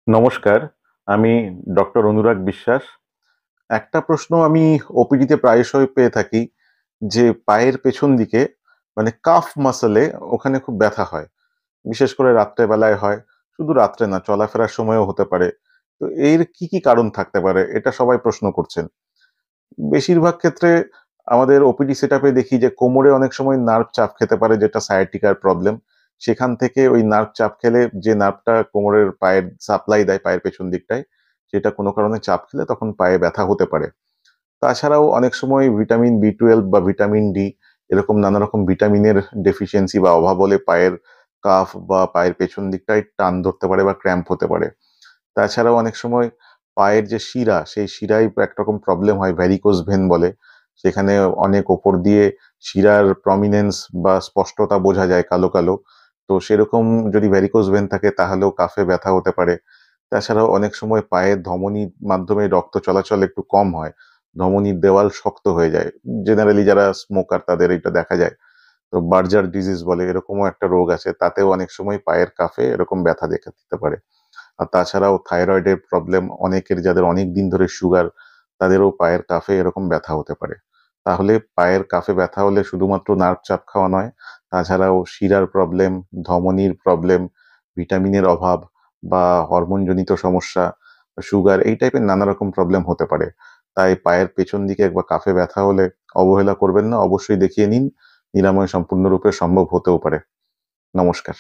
নমস্কার, আমি ডক্টর অনুরাগ বিশ্বাস। একটা প্রশ্ন আমি ওপিডিতে প্রায়শই পেয়ে থাকি যে পায়ের পেছন দিকে মানে কাফ মাসলে ওখানে খুব ব্যথা হয়। বিশেষ করে রাত্রে বেলায় হয়। শুধু রাত্রে না, চলাফেরার সময়ও হতে পারে। তো এর কি কারণ থাকতে পারে? এটা সবাই প্রশ্ন করছেন। বেশিরভাগ ক্ষেত্রে আমাদের ওপিডি সেটআপে দেখি যে কোমরে অনেক সময় নার্ভ চাপ খেতে পারে, যেটা sciatica প্রবলেম। সেখান থেকে ওই নার্ভ চাপ খেলে যে নার্ভটা কোমরের পায়ের সাপ্লাই দেয় পায়ের পেছন দিকটায়, সেটা কোনো কারণে চাপ খেলে তখন পায়ে ব্যথা হতে পারে। তাছাড়াও অনেক সময় ভিটামিন B12 বা ভিটামিন ডি এরকম নানা রকম ভিটামিনের ডেফিসিয়েন্সি বা অভাব হলে পায়ের কাফ বা পায়ের পেছন দিকটায় টান ধরতে পারে বা ক্র্যাম্প হতে পারে। তাছাড়াও অনেক সময় পায়ের যে শিরা, সেই শিরায় একরকম প্রবলেম হয়, ভ্যারিকোজ ভেন বলে। সেখানে অনেক ওপর দিয়ে শিরার প্রমিনেন্স বা স্পষ্টতা বোঝা যায় কালো। তো সেরকম যদি ভ্যারিকোজ ভেন থাকে তাহলেও কাফে ব্যথা হতে পারে। তাছাড়াও অনেক সময় পায়ের ধমনীর মাধ্যমে রক্ত চলাচল একটু কম হয়। ধমনীর দেওয়াল শক্ত হয়ে যায়। জেনারেলি যারা স্মোকার তাদের এটা দেখা যায়। তো বার্জার ডিজিজ বলে, এরকমও একটা রোগ আছে। তাতেও অনেক সময় পায়ের কাফে এরকম ব্যথা দেখা দিতে পারে। আর তাছাড়াও থাইরয়েডের প্রবলেম অনেকের, যাদের অনেকদিন ধরে সুগার, তাদেরও পায়ের কাফে এরকম ব্যথা হতে পারে। তাহলে পায়ের কাফে ব্যথা হলে শুধুমাত্র নার্ভ চাপ খাওয়া নয়, তাছাড়াও শিরার প্রবলেম, ধমনীর প্রবলেম, ভিটামিনের অভাব বা হরমোনজনিত সমস্যা, সুগার এই টাইপের নানা রকম প্রবলেম হতে পারে। তাই পায়ের পেছন দিকে বা কাফে ব্যথা হলে অবহেলা করবেন না, অবশ্যই দেখিয়ে নিন। নিরাময় সম্পূর্ণরূপে সম্ভব হতেও পারে। নমস্কার।